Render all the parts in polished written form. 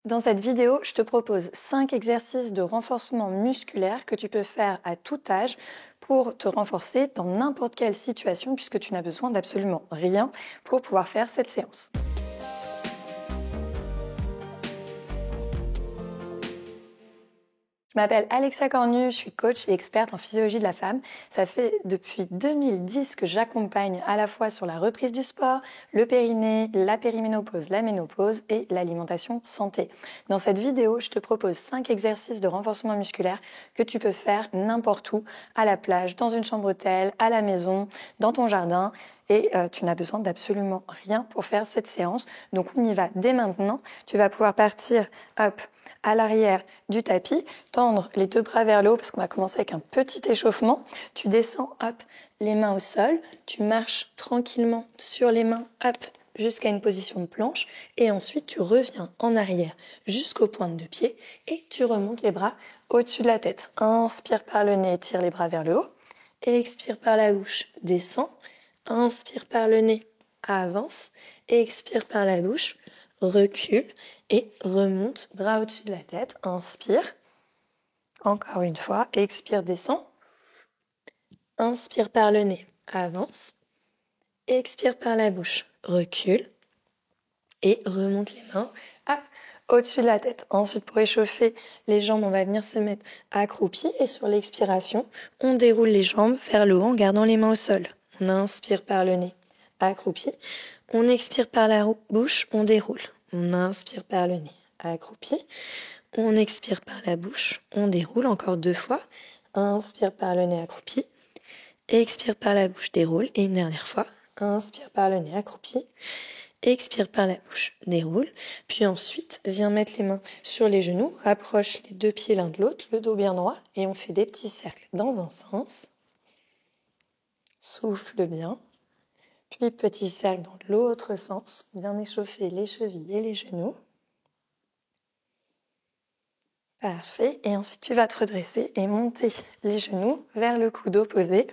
Dans cette vidéo, je te propose 5 exercices de renforcement musculaire que tu peux faire à tout âge pour te renforcer dans n'importe quelle situation puisque tu n'as besoin d'absolument rien pour pouvoir faire cette séance. Je m'appelle Alexa Cornu, je suis coach et experte en physiologie de la femme. Ça fait depuis 2010 que j'accompagne à la fois sur la reprise du sport, le périnée, la périménopause, la ménopause et l'alimentation santé. Dans cette vidéo, je te propose 5 exercices de renforcement musculaire que tu peux faire n'importe où, à la plage, dans une chambre d'hôtel, à la maison, dans ton jardin. Et tu n'as besoin d'absolument rien pour faire cette séance. Donc on y va dès maintenant. Tu vas pouvoir partir, hop, à l'arrière du tapis, tendre les deux bras vers le haut parce qu'on va commencer avec un petit échauffement. Tu descends, hop, les mains au sol. Tu marches tranquillement sur les mains, hop, jusqu'à une position de planche. Et ensuite, tu reviens en arrière jusqu'aux pointes de pied et tu remontes les bras au-dessus de la tête. Inspire par le nez, tire les bras vers le haut. Expire par la bouche, descends. Inspire par le nez, avance. Expire par la bouche, recule et remonte, bras au-dessus de la tête. Inspire. Encore une fois. Expire, descend. Inspire par le nez, avance. Expire par la bouche, recule. Et remonte les mains au-dessus de la tête. Ensuite, pour échauffer les jambes, on va venir se mettre accroupi. Et sur l'expiration, on déroule les jambes vers le haut en gardant les mains au sol. On inspire par le nez, accroupi. On expire par la bouche, on déroule. On inspire par le nez, accroupi. On expire par la bouche, on déroule encore 2 fois. Inspire par le nez, accroupi. Expire par la bouche, déroule. Et une dernière fois. Inspire par le nez, accroupi. Expire par la bouche, déroule. Puis ensuite, viens mettre les mains sur les genoux. Rapproche les 2 pieds l'un de l'autre, le dos bien droit. Et on fait des petits cercles dans un sens. Souffle bien. Puis petit cercle dans l'autre sens. Bien échauffer les chevilles et les genoux. Parfait. Et ensuite, tu vas te redresser et monter les genoux vers le coude opposé.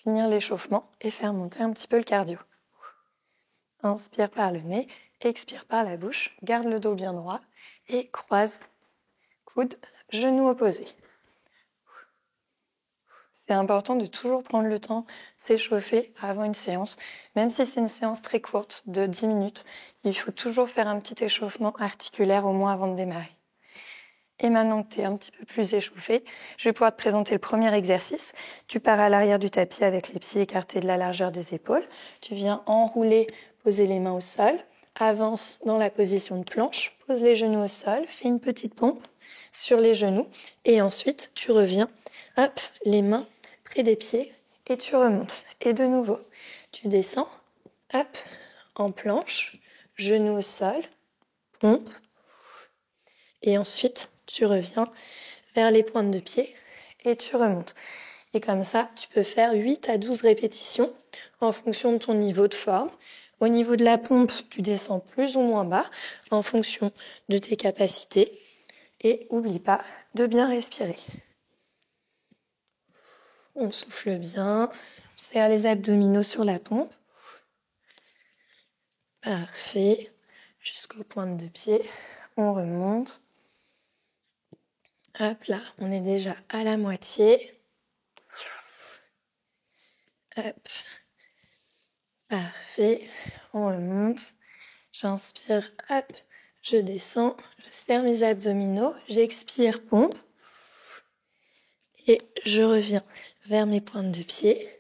Finir l'échauffement et faire monter un petit peu le cardio. Inspire par le nez, expire par la bouche. Garde le dos bien droit et croise coude, genoux opposés. C'est important de toujours prendre le temps, s'échauffer avant une séance. Même si c'est une séance très courte, de 10 minutes, il faut toujours faire un petit échauffement articulaire au moins avant de démarrer. Et maintenant que tu es un petit peu plus échauffé, je vais pouvoir te présenter le premier exercice. Tu pars à l'arrière du tapis avec les pieds écartés de la largeur des épaules. Tu viens enrouler, poser les mains au sol. Avance dans la position de planche. Pose les genoux au sol. Fais une petite pompe sur les genoux. Et ensuite, tu reviens. Hop, les mains près des pieds. Et tu remontes. Et de nouveau, tu descends. Hop, en planche. Genoux au sol. Pompe. Et ensuite, tu reviens vers les pointes de pied et tu remontes. Et comme ça, tu peux faire 8 à 12 répétitions en fonction de ton niveau de forme. Au niveau de la pompe, tu descends plus ou moins bas en fonction de tes capacités. Et n'oublie pas de bien respirer. On souffle bien. On serre les abdominaux sur la pompe. Parfait. Jusqu'aux pointes de pied. On remonte. Hop là, on est déjà à la moitié. Hop. Parfait. On remonte. J'inspire, hop. Je descends. Je serre mes abdominaux. J'expire, pompe. Et je reviens vers mes pointes de pied.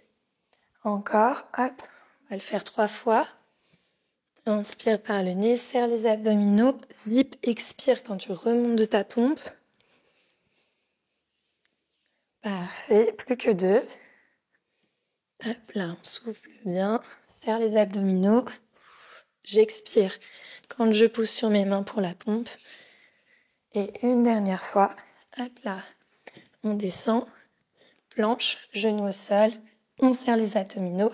Encore, hop. On va le faire 3 fois. Inspire par le nez, serre les abdominaux. Zip, expire quand tu remontes de ta pompe. Parfait, plus que 2. Hop là, on souffle bien, serre les abdominaux. J'expire quand je pousse sur mes mains pour la pompe. Et une dernière fois, hop là, on descend, planche, genoux au sol, on serre les abdominaux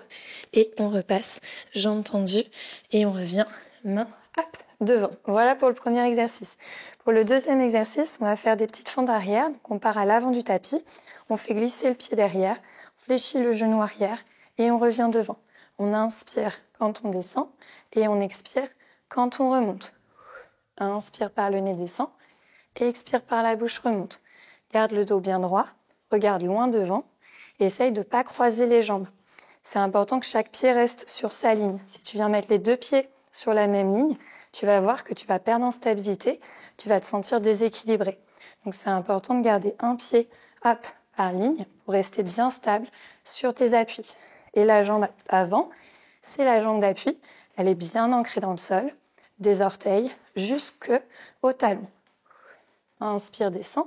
et on repasse, jambes tendues et on revient, main, hop, devant. Voilà pour le premier exercice. Pour le deuxième exercice, on va faire des petites fentes arrière. Donc on part à l'avant du tapis, on fait glisser le pied derrière, on fléchit le genou arrière et on revient devant. On inspire quand on descend et on expire quand on remonte. Inspire par le nez, descend. Et expire par la bouche, remonte. Garde le dos bien droit, regarde loin devant et essaye de ne pas croiser les jambes. C'est important que chaque pied reste sur sa ligne. Si tu viens mettre les deux pieds sur la même ligne, tu vas voir que tu vas perdre en stabilité, tu vas te sentir déséquilibré. Donc c'est important de garder un pied par ligne pour rester bien stable sur tes appuis. Et la jambe avant, c'est la jambe d'appui. Elle est bien ancrée dans le sol, des orteils jusqu'au talon. Inspire, descend.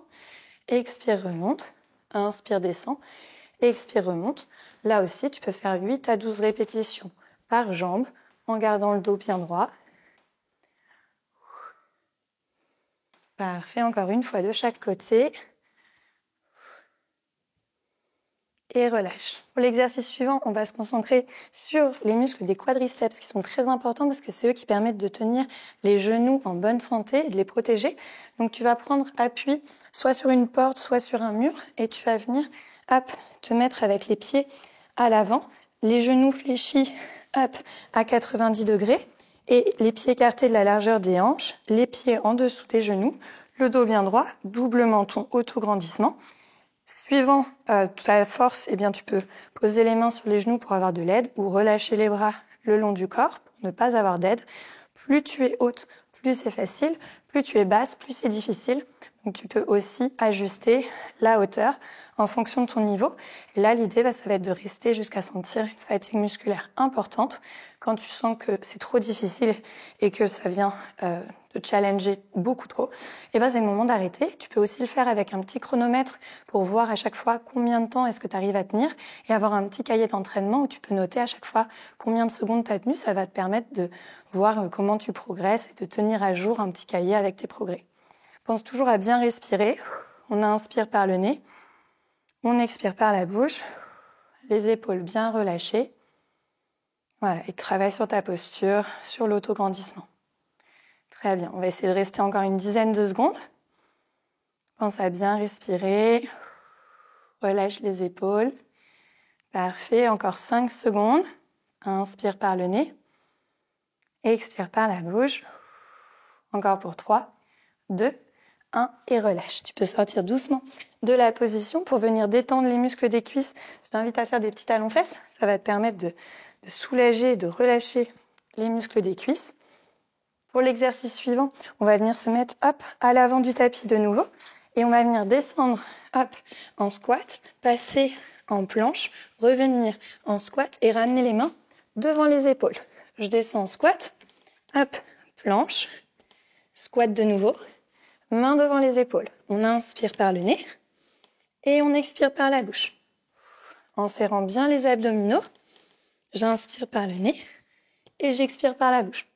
Expire, remonte. Inspire, descend. Expire, remonte. Là aussi, tu peux faire 8 à 12 répétitions par jambe en gardant le dos bien droit. Parfait, encore une fois de chaque côté. Et relâche. Pour l'exercice suivant, on va se concentrer sur les muscles des quadriceps qui sont très importants parce que c'est eux qui permettent de tenir les genoux en bonne santé et de les protéger. Donc tu vas prendre appui soit sur une porte, soit sur un mur et tu vas venir te mettre avec les pieds à l'avant, les genoux fléchis à 90 degrés et les pieds écartés de la largeur des hanches, les pieds en dessous des genoux, le dos bien droit, double menton, auto-grandissement. Suivant ta force, eh bien, tu peux poser les mains sur les genoux pour avoir de l'aide ou relâcher les bras le long du corps pour ne pas avoir d'aide. Plus tu es haute, plus c'est facile. Plus tu es basse, plus c'est difficile. Donc, tu peux aussi ajuster la hauteur en fonction de ton niveau. Et là, l'idée, ça va être de rester jusqu'à sentir une fatigue musculaire importante. Quand tu sens que c'est trop difficile et que ça vient te challenger beaucoup trop, et c'est le moment d'arrêter. Tu peux aussi le faire avec un petit chronomètre pour voir à chaque fois combien de temps est-ce que tu arrives à tenir et avoir un petit cahier d'entraînement où tu peux noter à chaque fois combien de secondes tu as tenu. Ça va te permettre de voir comment tu progresses et de tenir à jour un petit cahier avec tes progrès. Pense toujours à bien respirer. On inspire par le nez, on expire par la bouche, les épaules bien relâchées. Voilà, et travaille sur ta posture, sur l'autograndissement. Très bien, on va essayer de rester encore une dizaine de secondes. Pense à bien respirer. Relâche les épaules. Parfait, encore 5 secondes. Inspire par le nez. Expire par la bouche. Encore pour 3, 2, 1 et relâche. Tu peux sortir doucement de la position pour venir détendre les muscles des cuisses. Je t'invite à faire des petits talons-fesses. Ça va te permettre de soulager, de relâcher les muscles des cuisses. Pour l'exercice suivant, on va venir se mettre à l'avant du tapis de nouveau et on va venir descendre en squat, passer en planche, revenir en squat et ramener les mains devant les épaules. Je descends en squat, planche, squat de nouveau, main devant les épaules. On inspire par le nez et on expire par la bouche. En serrant bien les abdominaux, j'inspire par le nez et j'expire par la bouche.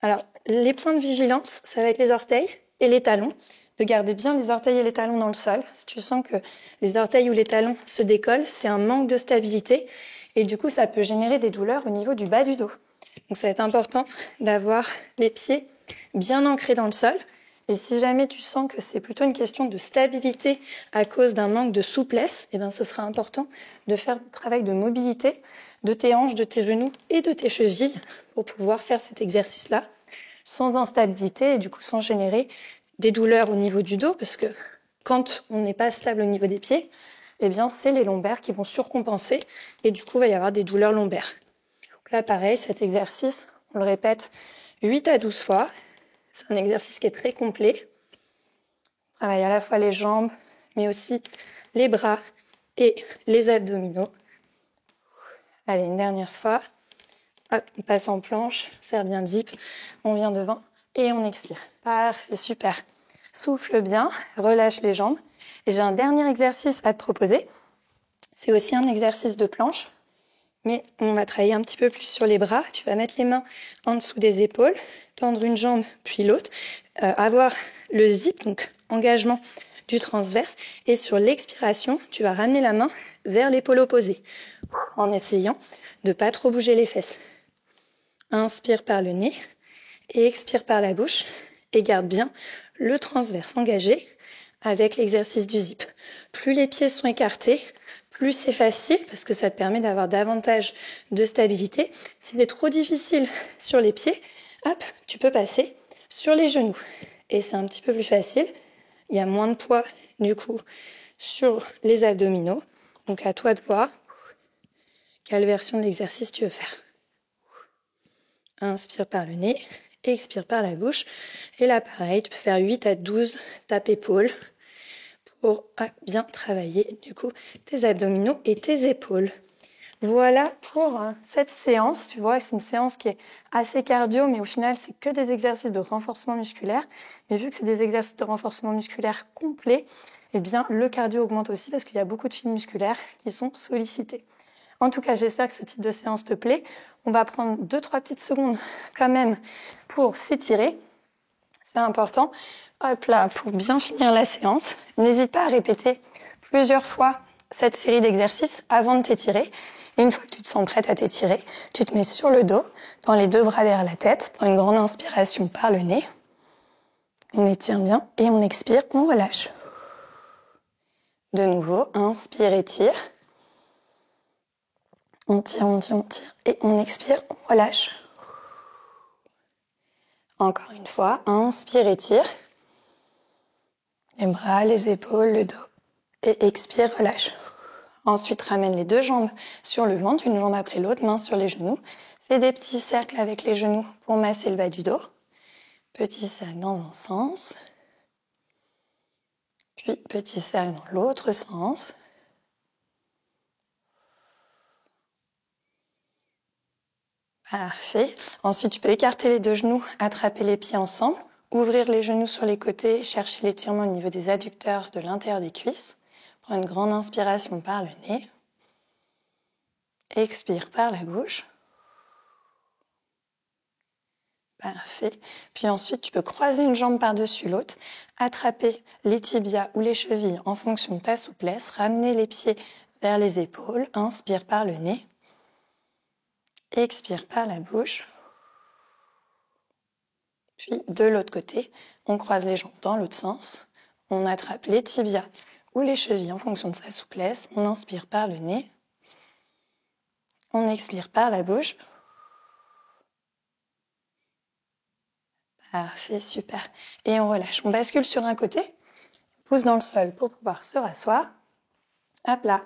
Alors, les points de vigilance, ça va être les orteils et les talons. De garder bien les orteils et les talons dans le sol. Si tu sens que les orteils ou les talons se décollent, c'est un manque de stabilité et du coup, ça peut générer des douleurs au niveau du bas du dos. Donc, ça va être important d'avoir les pieds bien ancrés dans le sol. Et si jamais tu sens que c'est plutôt une question de stabilité à cause d'un manque de souplesse, ce sera important de faire un travail de mobilité de tes hanches, de tes genoux et de tes chevilles pour pouvoir faire cet exercice-là sans instabilité et du coup sans générer des douleurs au niveau du dos parce que quand on n'est pas stable au niveau des pieds, c'est les lombaires qui vont surcompenser et du coup il va y avoir des douleurs lombaires. Donc là pareil, cet exercice, on le répète 8 à 12 fois. C'est un exercice qui est très complet. On travaille à la fois les jambes, mais aussi les bras et les abdominaux. Allez, une dernière fois. Hop, on passe en planche, serre bien le zip, on vient devant et on expire. Parfait, super. Souffle bien, relâche les jambes. Et j'ai un dernier exercice à te proposer. C'est aussi un exercice de planche, mais on va travailler un petit peu plus sur les bras. Tu vas mettre les mains en dessous des épaules, tendre une jambe puis l'autre, avoir le zip, donc engagement du transverse. Et sur l'expiration, tu vas ramener la main vers l'épaule opposée en essayant de ne pas trop bouger les fesses. Inspire par le nez et expire par la bouche et garde bien le transverse engagé avec l'exercice du zip. Plus les pieds sont écartés, plus c'est facile parce que ça te permet d'avoir davantage de stabilité. Si c'est trop difficile sur les pieds, tu peux passer sur les genoux. Et c'est un petit peu plus facile. Il y a moins de poids, du coup, sur les abdominaux. Donc, à toi de voir quelle version de l'exercice tu veux faire. Inspire par le nez, expire par la bouche. Et là, pareil, tu peux faire 8 à 12 tapes épaules pour bien travailler, du coup, tes abdominaux et tes épaules. Voilà pour cette séance. Tu vois que c'est une séance qui est assez cardio, mais au final, c'est que des exercices de renforcement musculaire. Mais vu que c'est des exercices de renforcement musculaire complets, eh bien, le cardio augmente aussi parce qu'il y a beaucoup de fibres musculaires qui sont sollicitées. En tout cas, j'espère que ce type de séance te plaît. On va prendre 2-3 petites secondes quand même pour s'étirer. C'est important. Hop là, pour bien finir la séance, n'hésite pas à répéter plusieurs fois cette série d'exercices avant de t'étirer. Et une fois que tu te sens prête à t'étirer, tu te mets sur le dos, tends les deux bras derrière la tête, prends une grande inspiration par le nez. On étire bien et on expire, on relâche. De nouveau, inspire, étire. On tire, on tire, on tire et on expire, on relâche. Encore une fois, inspire, étire. Les bras, les épaules, le dos. Et expire, relâche. Ensuite, ramène les deux jambes sur le ventre, une jambe après l'autre, main sur les genoux. Fais des petits cercles avec les genoux pour masser le bas du dos. Petit cercle dans un sens. Puis petit cercle dans l'autre sens. Parfait. Ensuite, tu peux écarter les deux genoux, attraper les pieds ensemble, ouvrir les genoux sur les côtés, chercher l'étirement au niveau des adducteurs de l'intérieur des cuisses. Prends une grande inspiration par le nez. Expire par la bouche. Parfait. Puis ensuite, tu peux croiser une jambe par-dessus l'autre, attraper les tibias ou les chevilles en fonction de ta souplesse, ramener les pieds vers les épaules, inspire par le nez, expire par la bouche. Puis de l'autre côté, on croise les jambes dans l'autre sens, on attrape les tibias ou les chevilles en fonction de sa souplesse, on inspire par le nez, on expire par la bouche. Parfait, super. Et on relâche. On bascule sur un côté, pouce dans le sol pour pouvoir se rasseoir. Hop là.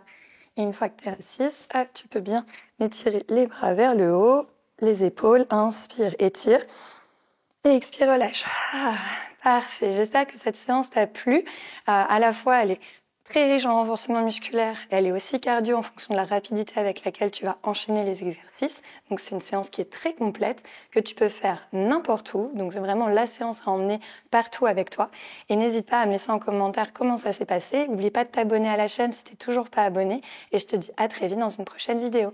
Et une fois que tu es assise, hop, tu peux bien étirer les bras vers le haut, les épaules. Inspire, étire. Et expire, relâche. Parfait. J'espère que cette séance t'a plu. À la fois, elle est très riche en renforcement musculaire. Elle est aussi cardio en fonction de la rapidité avec laquelle tu vas enchaîner les exercices. Donc, c'est une séance qui est très complète, que tu peux faire n'importe où. Donc, c'est vraiment la séance à emmener partout avec toi. Et n'hésite pas à me laisser en commentaire comment ça s'est passé. N'oublie pas de t'abonner à la chaîne si tu n'es toujours pas abonné. Et je te dis à très vite dans une prochaine vidéo.